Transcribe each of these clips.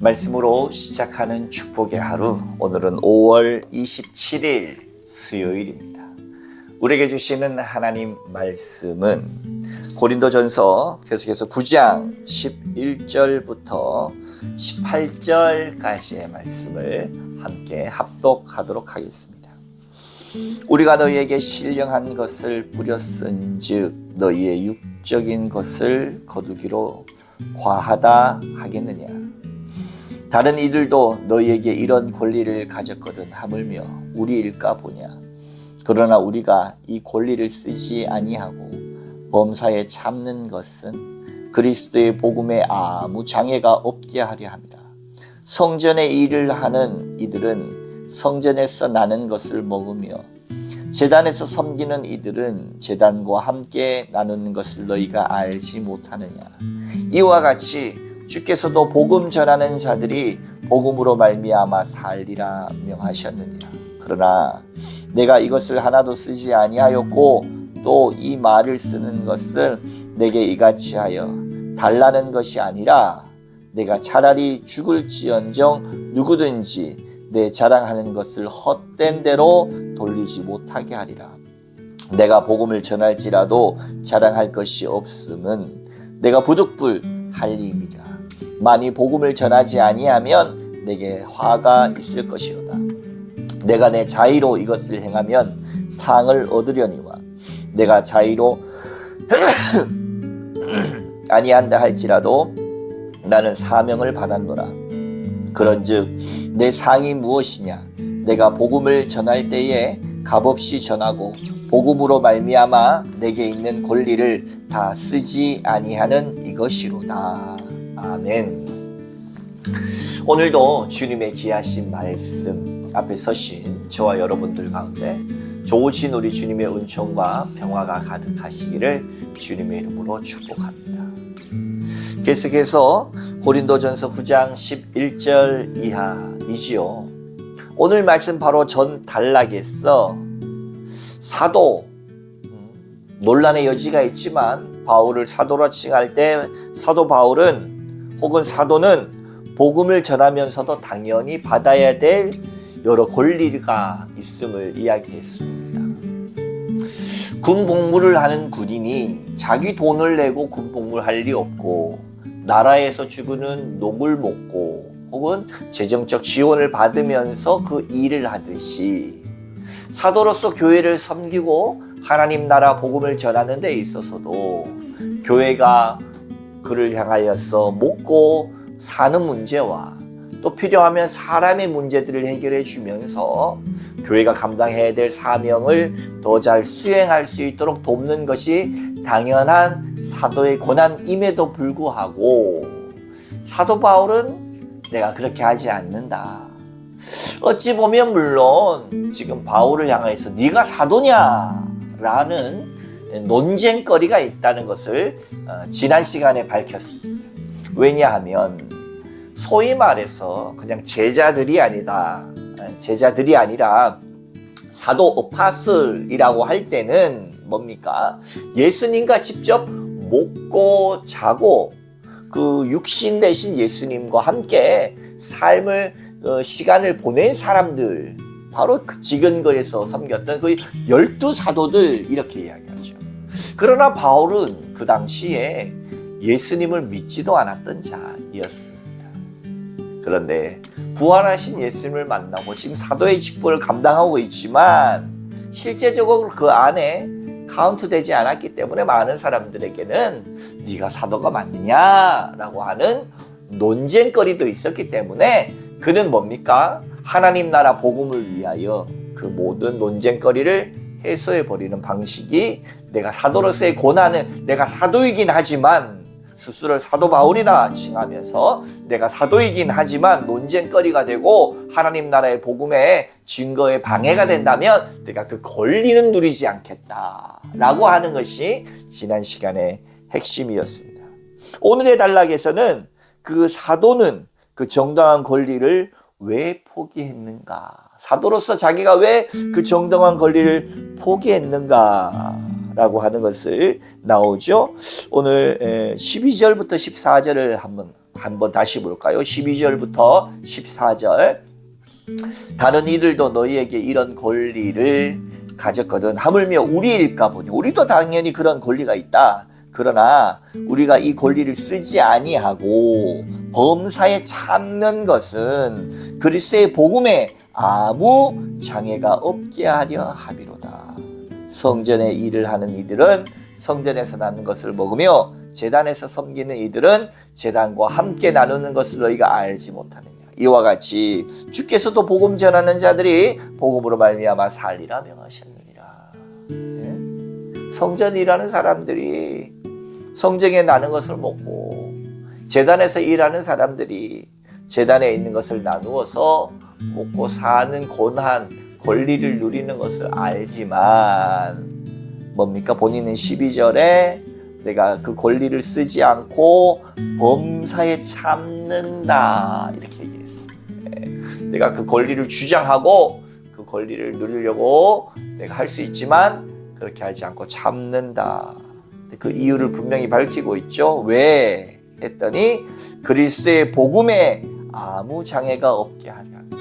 말씀으로 시작하는 축복의 하루, 오늘은 5월 27일 수요일입니다. 우리에게 주시는 하나님 말씀은 고린도전서 계속해서 9장 11절부터 18절까지의 말씀을 함께 합독하도록 하겠습니다. 우리가 너희에게 신령한 것을 뿌렸은즉 너희의 육적인 것을 거두기로 과하다 하겠느냐. 다른 이들도 너희에게 이런 권리를 가졌거든 하물며 우리일까 보냐. 그러나 우리가 이 권리를 쓰지 아니하고 범사에 참는 것은 그리스도의 복음에 아무 장애가 없게 하려 합니다. 성전의 일을 하는 이들은 성전에서 나는 것을 먹으며 제단에서 섬기는 이들은 제단과 함께 나누는 것을 너희가 알지 못하느냐. 이와 같이 주께서도 복음 전하는 자들이 복음으로 말미암아 살리라 명하셨느니라. 그러나 내가 이것을 하나도 쓰지 아니하였고 또 이 말을 쓰는 것을 내게 이같이 하여 달라는 것이 아니라 내가 차라리 죽을지언정 누구든지 내 자랑하는 것을 헛된 대로 돌리지 못하게 하리라. 내가 복음을 전할지라도 자랑할 것이 없음은 내가 부득불 할림이라. 만일 복음을 전하지 아니하면 내게 화가 있을 것이로다. 내가 내 자의로 이것을 행하면 상을 얻으려니와 내가 자의로 아니한다 할지라도 나는 사명을 받았노라. 그런즉 내 상이 무엇이냐. 내가 복음을 전할 때에 값없이 전하고 복음으로 말미암아 내게 있는 권리를 다 쓰지 아니하는 이것이로다. 아멘. 오늘도 주님의 귀하신 말씀 앞에 서신 저와 여러분들 가운데 좋으신 우리 주님의 은총과 평화가 가득하시기를 주님의 이름으로 축복합니다. 계속해서 고린도전서 9장 11절 이하이지요. 오늘 말씀 바로 전 단락에서 사도, 논란의 여지가 있지만 바울을 사도로 칭할 때 사도 바울은 혹은 사도는 복음을 전하면서도 당연히 받아야 될 여러 권리가 있음을 이야기했습니다. 군 복무를 하는 군인이 자기 돈을 내고 군 복무를 할 리 없고 나라에서 주는 녹을 먹고 혹은 재정적 지원을 받으면서 그 일을 하듯이 사도로서 교회를 섬기고 하나님 나라 복음을 전하는 데 있어서도 교회가 그를 향하여서 먹고 사는 문제와 또 필요하면 사람의 문제들을 해결해 주면서 교회가 감당해야 될 사명을 더 잘 수행할 수 있도록 돕는 것이 당연한 사도의 권한임에도 불구하고 사도 바울은 내가 그렇게 하지 않는다. 어찌 보면 물론 지금 바울을 향해서 네가 사도냐 라는 논쟁거리가 있다는 것을 지난 시간에 밝혔습니다. 왜냐하면 소위 말해서 그냥 제자들이 아니라 사도 어파슬이라고 할 때는 뭡니까? 예수님과 직접 먹고 자고 그 육신 대신 예수님과 함께 삶을 시간을 보낸 사람들, 바로 그 지근거리에서 섬겼던 그 12사도들 이렇게 이야기하죠. 그러나 바울은 그 당시에 예수님을 믿지도 않았던 자였습니다. 그런데 부활하신 예수님을 만나고 지금 사도의 직분을 감당하고 있지만 실제적으로 그 안에 카운트되지 않았기 때문에 많은 사람들에게는 네가 사도가 맞느냐라고 하는 논쟁거리도 있었기 때문에 그는 뭡니까? 하나님 나라 복음을 위하여 그 모든 논쟁거리를 해소해버리는 방식이 내가 사도로서의 고난은 내가 사도이긴 하지만 스스로를 사도 바울이다 칭하면서 내가 사도이긴 하지만 논쟁거리가 되고 하나님 나라의 복음의 증거에 방해가 된다면 내가 그 권리는 누리지 않겠다라고 하는 것이 지난 시간의 핵심이었습니다. 오늘의 단락에서는 그 사도는 그 정당한 권리를 왜 포기했는가? 사도로서 자기가 왜 그 정당한 권리를 포기했는가? 라고 하는 것을 나오죠. 오늘 12절부터 14절을 한번 한번 다시 볼까요? 12절부터 14절. 다른 이들도 너희에게 이런 권리를 가졌거든 하물며 우리일까 보니. 우리도 당연히 그런 권리가 있다. 그러나 우리가 이 권리를 쓰지 아니하고 범사에 참는 것은 그리스도의 복음에 아무 장애가 없게 하려 함이로다. 성전의 일을 하는 이들은 성전에서 나는 것을 먹으며 제단에서 섬기는 이들은 제단과 함께 나누는 것을 너희가 알지 못하느냐. 이와 같이 주께서도 복음 전하는 자들이 복음으로 말미암아 살리라 명하셨느니라. 성전 일하는 사람들이 성전에 나는 것을 먹고 제단에서 일하는 사람들이 제단에 있는 것을 나누어서 먹고 사는 고난, 권리를 누리는 것을 알지만 뭡니까? 본인은 12절에 내가 그 권리를 쓰지 않고 범사에 참는다 이렇게 얘기했어요. 내가 그 권리를 주장하고 그 권리를 누리려고 내가 할 수 있지만 그렇게 하지 않고 참는다. 그 이유를 분명히 밝히고 있죠. 왜? 했더니 그리스도의 복음에 아무 장애가 없게 하려 합니다.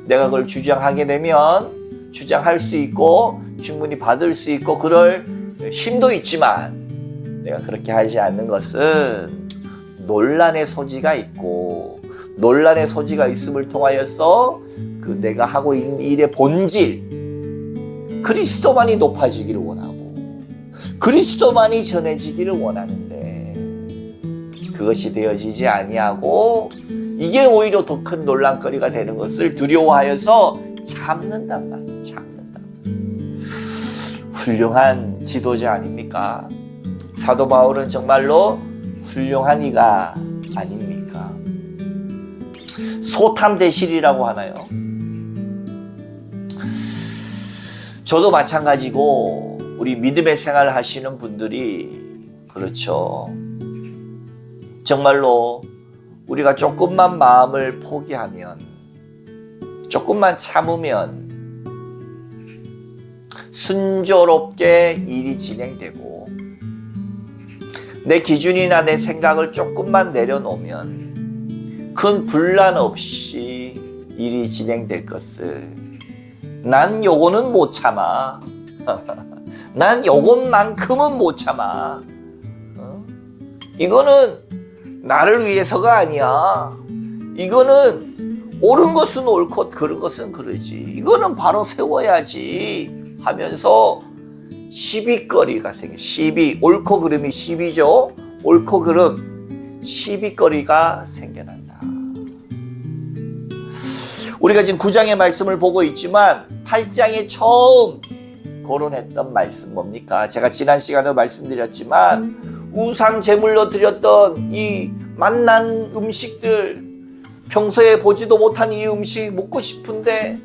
내가 그걸 주장하게 되면 주장할 수 있고 충분히 받을 수 있고 그럴 힘도 있지만 내가 그렇게 하지 않는 것은 논란의 소지가 있고 논란의 소지가 있음을 통하여서 그 내가 하고 있는 일의 본질 그리스도만이 높아지기를 원하고 그리스도만이 전해지기를 원하는데 그것이 되어지지 아니하고 이게 오히려 더 큰 논란거리가 되는 것을 두려워하여서 참는단 말이에요. 참는단 말이에요. 훌륭한 지도자 아닙니까? 사도 바울은 정말로 훌륭한 이가 아닙니까? 소탐대실이라고 하나요? 저도 마찬가지고 우리 믿음의 생활을 하시는 분들이 그렇죠. 정말로 우리가 조금만 마음을 포기하면 조금만 참으면 순조롭게 일이 진행되고 내 기준이나 내 생각을 조금만 내려놓으면 큰 분란 없이 일이 진행될 것을 난 요거는 못 참아. 난 요것만큼은 못 참아. 이거는 나를 위해서가 아니야. 이거는 옳은 것은 옳고 그른 것은 그르지. 이거는 바로 세워야지 하면서 시비거리가 생겨. 시비, 옳고 그름이 시비죠. 옳고 그름, 시비거리가 생겨난다. 우리가 지금 9장의 말씀을 보고 있지만 8장에 처음 거론했던 말씀 뭡니까? 제가 지난 시간에 말씀드렸지만 우상 제물로 드렸던 이 맛난 음식들 평소에 보지도 못한 이 음식 먹고 싶은데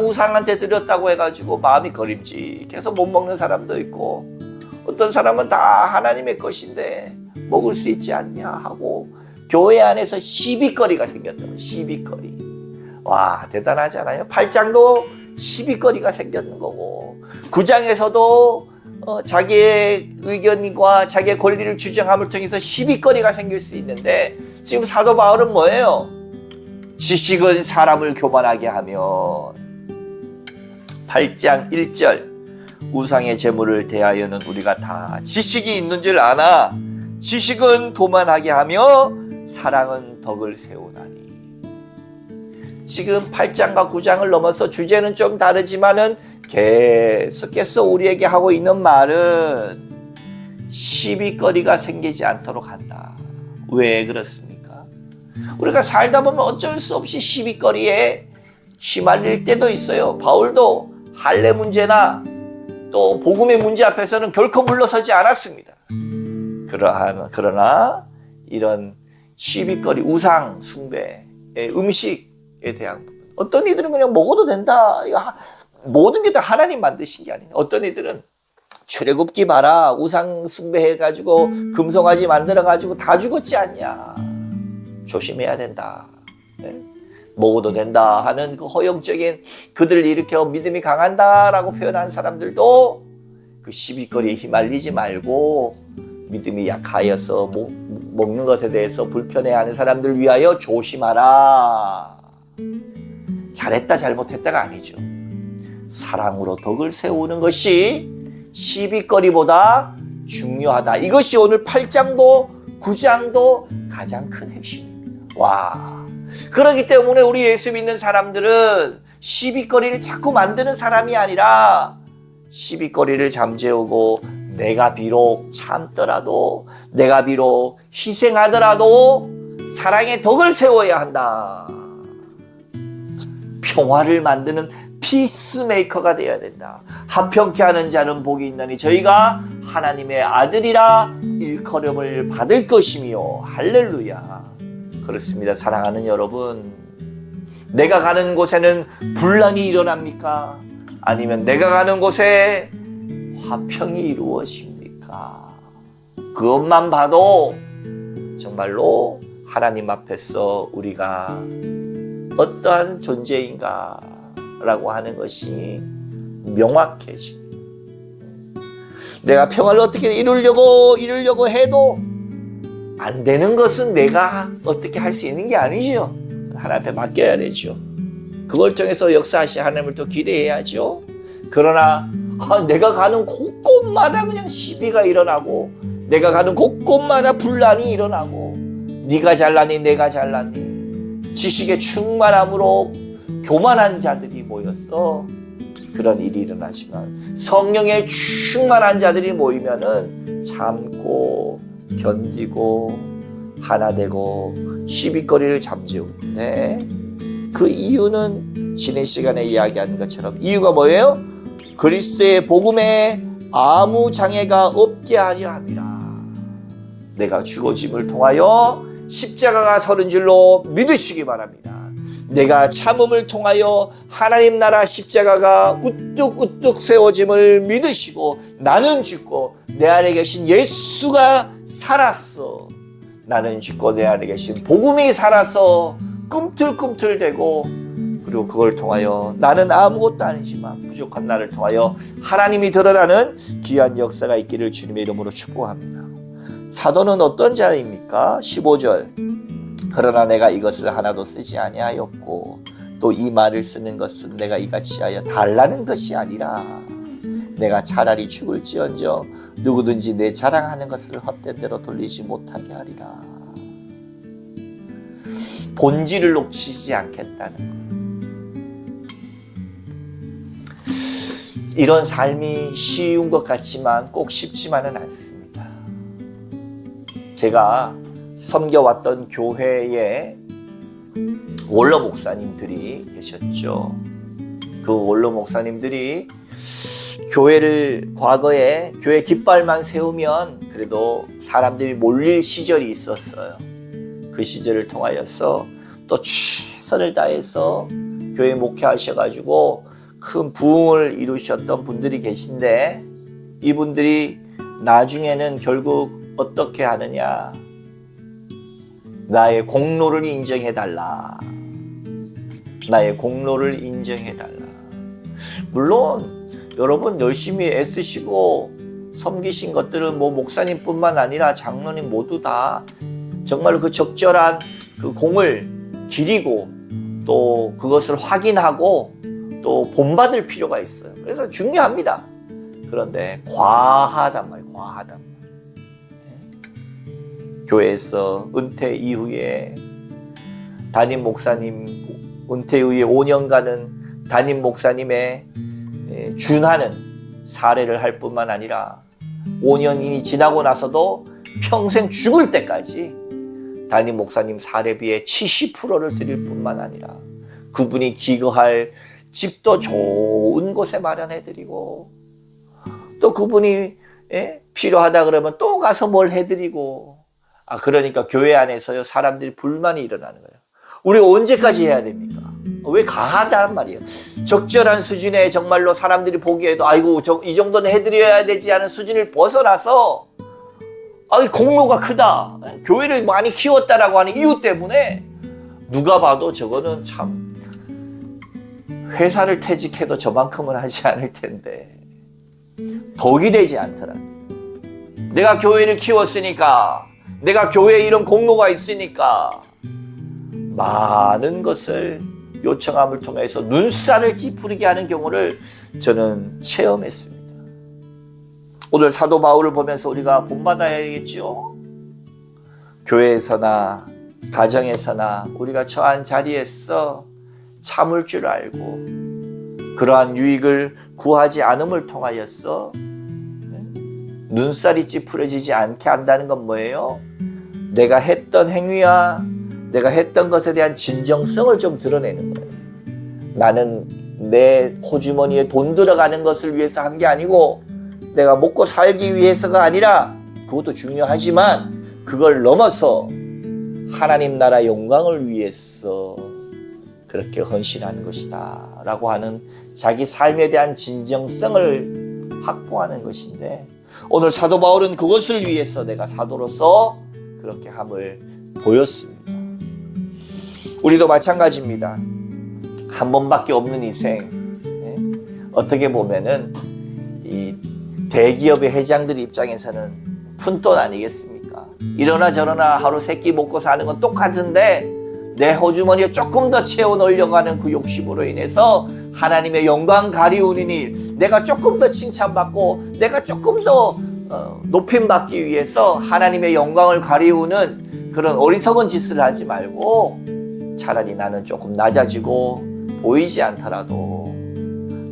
우상한테 드렸다고 해가지고 마음이 거림직해서 못 먹는 사람도 있고 어떤 사람은 다 하나님의 것인데 먹을 수 있지 않냐 하고 교회 안에서 시비거리가 생겼다고. 시비거리. 와 대단하잖아요. 8장도 시비거리가 생겼는 거고 9장에서도 자기의 의견과 자기의 권리를 주장함을 통해서 시비거리가 생길 수 있는데 지금 사도 바울은 뭐예요? 지식은 사람을 교만하게 하며 8장 1절 우상의 제물을 대하여는 우리가 다 지식이 있는 줄 아나 지식은 교만하게 하며 사랑은 덕을 세우나니. 지금 8장과 9장을 넘어서 주제는 좀 다르지만은 계속해서 우리에게 하고 있는 말은 시비거리가 생기지 않도록 한다. 왜 그렇습니까? 우리가 살다 보면 어쩔 수 없이 시비거리에 휘말릴 때도 있어요. 바울도 할례 문제나 또 복음의 문제 앞에서는 결코 물러서지 않았습니다. 그러나 이런 시비거리, 우상 숭배의 음식에 대한 부분. 어떤 이들은 그냥 먹어도 된다. 모든 게 다 하나님 만드신 게 아니에요. 어떤 이들은 출애굽기 봐라. 우상 숭배해가지고 금송아지 만들어가지고 다 죽었지 않냐. 조심해야 된다. 네? 먹어도 된다 하는 그 허영적인 그들을 일으켜 믿음이 강한다라고 표현하는 사람들도 그 시비거리에 휘말리지 말고 믿음이 약하여서 먹는 것에 대해서 불편해하는 사람들 위하여 조심하라. 잘했다 잘못했다가 아니죠. 사랑으로 덕을 세우는 것이 시비거리보다 중요하다. 이것이 오늘 8장도 9장도 가장 큰 핵심입니다. 와, 그렇기 때문에 우리 예수 믿는 사람들은 시비거리를 자꾸 만드는 사람이 아니라 시비거리를 잠재우고 내가 비록 참더라도 내가 비록 희생하더라도 사랑의 덕을 세워야 한다. 평화를 만드는 피스메이커가 되어야 된다. 합평케 하는 자는 복이 있나니 저희가 하나님의 아들이라 일컬음을 받을 것이며 할렐루야. 그렇습니다. 사랑하는 여러분, 내가 가는 곳에는 분란이 일어납니까? 아니면 내가 가는 곳에 화평이 이루어집니까? 그것만 봐도 정말로 하나님 앞에서 우리가 어떠한 존재인가 라고 하는 것이 명확해집니다. 내가 평화를 어떻게 이루려고 해도 안 되는 것은 내가 어떻게 할 수 있는 게 아니죠. 하나님 앞에 맡겨야 되죠. 그걸 통해서 역사하실 하나님을 또 기대해야죠. 그러나 내가 가는 곳곳마다 그냥 시비가 일어나고 내가 가는 곳곳마다 분란이 일어나고 네가 잘나니 내가 잘나니 지식의 충만함으로 교만한 자들이 모였어. 그런 일이 일어나지만 성령의 충만한 자들이 모이면은 참고 견디고 하나 되고 시비거리를 잠재우는데 그 이유는 지난 시간에 이야기한 것처럼 이유가 뭐예요? 그리스도의 복음에 아무 장애가 없게 하려 함이라. 내가 죽어짐을 통하여 십자가가 서는 줄로 믿으시기 바랍니다. 내가 참음을 통하여 하나님 나라 십자가가 우뚝우뚝 세워짐을 믿으시고 나는 죽고 내 안에 계신 예수가 살았어. 나는 죽고 내 안에 계신 복음이 살아서 꿈틀꿈틀대고 그리고 그걸 통하여 나는 아무것도 아니지만 부족한 나를 통하여 하나님이 드러나는 귀한 역사가 있기를 주님의 이름으로 축복합니다. 사도는 어떤 자입니까? 15절 그러나 내가 이것을 하나도 쓰지 아니하였고 또 이 말을 쓰는 것은 내가 이같이 하여 달라는 것이 아니라 내가 차라리 죽을지언정 누구든지 내 자랑하는 것을 헛된 대로 돌리지 못하게 하리라. 본질을 놓치지 않겠다는 것. 이런 삶이 쉬운 것 같지만 꼭 쉽지만은 않습니다. 제가 섬겨왔던 교회에 원로 목사님들이 계셨죠. 그 원로 목사님들이 교회를 과거에 교회 깃발만 세우면 그래도 사람들이 몰릴 시절이 있었어요. 그 시절을 통하여서 또 최선을 다해서 교회 목회하셔가지고 큰 부흥을 이루셨던 분들이 계신데 이분들이 나중에는 결국 어떻게 하느냐, 나의 공로를 인정해달라. 나의 공로를 인정해달라. 물론 여러분 열심히 애쓰시고 섬기신 것들은 뭐 목사님뿐만 아니라 장로님 모두 다 정말 그 적절한 그 공을 기리고 또 그것을 확인하고 또 본받을 필요가 있어요. 그래서 중요합니다. 그런데 과하단 말이에요. 과하단 말이에요. 교회에서 은퇴 이후에 담임 목사님 은퇴 이후에 5년간은 담임 목사님의 준하는 사례를 할 뿐만 아니라 5년이 지나고 나서도 평생 죽을 때까지 담임 목사님 사례비의 70%를 드릴 뿐만 아니라 그분이 기거할 집도 좋은 곳에 마련해드리고 또 그분이 필요하다 그러면 또 가서 뭘 해드리고 그러니까 교회 안에서요 사람들이 불만이 일어나는 거예요. 우리 언제까지 해야 됩니까? 왜 가하단 말이에요. 적절한 수준에 정말로 사람들이 보기에도 아이고 이 정도는 해드려야 되지 않은 수준을 벗어나서 공로가 크다. 교회를 많이 키웠다라고 하는 이유 때문에 누가 봐도 저거는 참 회사를 퇴직해도 저만큼은 하지 않을 텐데 덕이 되지 않더라. 내가 교회를 키웠으니까 내가 교회에 이런 공로가 있으니까 많은 것을 요청함을 통해서 눈살을 찌푸리게 하는 경우를 저는 체험했습니다. 오늘 사도 바울을 보면서 우리가 본받아야겠죠. 교회에서나 가정에서나 우리가 처한 자리에서 참을 줄 알고 그러한 유익을 구하지 않음을 통하여서 눈살이 찌푸려지지 않게 한다는 건 뭐예요? 내가 했던 행위와 내가 했던 것에 대한 진정성을 좀 드러내는 거예요. 나는 내 호주머니에 돈 들어가는 것을 위해서 한 게 아니고 내가 먹고 살기 위해서가 아니라, 그것도 중요하지만 그걸 넘어서 하나님 나라 영광을 위해서 그렇게 헌신한 것이다 라고 하는 자기 삶에 대한 진정성을 확보하는 것인데, 오늘 사도 바울은 그것을 위해서 내가 사도로서 그렇게 함을 보였습니다. 우리도 마찬가지입니다. 한 번밖에 없는 인생, 어떻게 보면은 이 대기업의 회장들 입장에서는 푼돈 아니겠습니까? 이러나 저러나 하루 세 끼 먹고 사는 건 똑같은데 내 호주머니에 조금 더 채워 넣으려고 하는 그 욕심으로 인해서 하나님의 영광 가리우는 일, 내가 조금 더 칭찬받고 내가 조금 더 높임받기 위해서 하나님의 영광을 가리우는 그런 어리석은 짓을 하지 말고 차라리 나는 조금 낮아지고 보이지 않더라도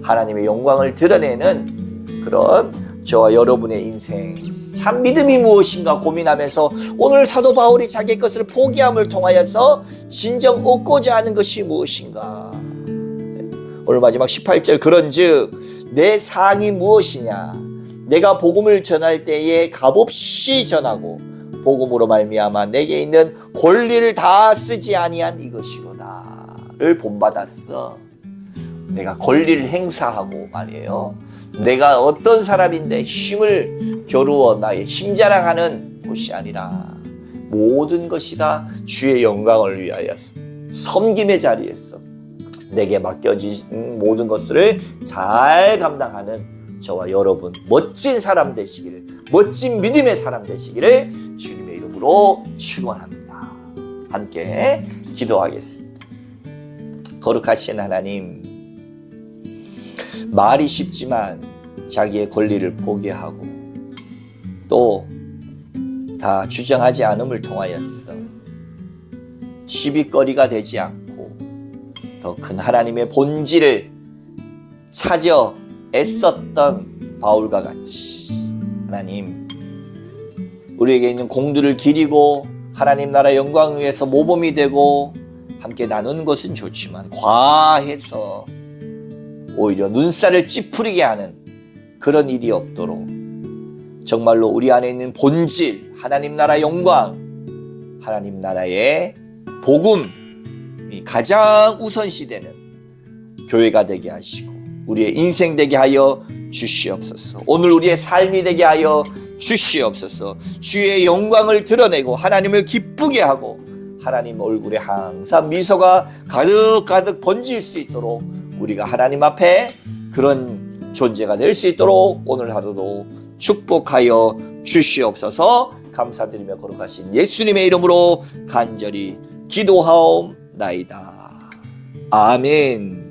하나님의 영광을 드러내는 그런 저와 여러분의 인생, 참 믿음이 무엇인가 고민하면서 오늘 사도 바울이 자기 것을 포기함을 통하여서 진정 얻고자 하는 것이 무엇인가. 오늘 마지막 18절, 그런즉 내 사항이 무엇이냐, 내가 복음을 전할 때에 값없이 전하고 복음으로 말미암아 내게 있는 권리를 다 쓰지 아니한 이것이로다를 본받았어. 내가 권리를 행사하고 말이에요. 내가 어떤 사람인데 힘을 겨루어 나의 힘자랑하는 곳이 아니라 모든 것이 다 주의 영광을 위하여 섬김의 자리에서 내게 맡겨진 모든 것을 잘 감당하는 저와 여러분 멋진 사람 되시기를, 멋진 믿음의 사람 되시기를 주님의 이름으로 축원합니다. 함께 기도하겠습니다. 거룩하신 하나님, 말이 쉽지만 자기의 권리를 포기하고 또 다 주장하지 않음을 통하여서 시비거리가 되지 않고 더 큰 하나님의 본질을 찾아 애썼던 바울과 같이 하나님, 우리에게 있는 공들을 기리고 하나님 나라 영광을 위해서 모범이 되고 함께 나누는 것은 좋지만 과해서 오히려 눈살을 찌푸리게 하는 그런 일이 없도록 정말로 우리 안에 있는 본질, 하나님 나라 영광, 하나님 나라의 복음이 가장 우선시되는 교회가 되게 하시고 우리의 인생 되게 하여 주시옵소서. 오늘 우리의 삶이 되게 하여 주시옵소서. 주의 영광을 드러내고 하나님을 기쁘게 하고 하나님 얼굴에 항상 미소가 가득가득 번질 수 있도록 우리가 하나님 앞에 그런 존재가 될 수 있도록 오늘 하루도 축복하여 주시옵소서. 감사드리며 거룩하신 예수님의 이름으로 간절히 기도하옵나이다. 아멘.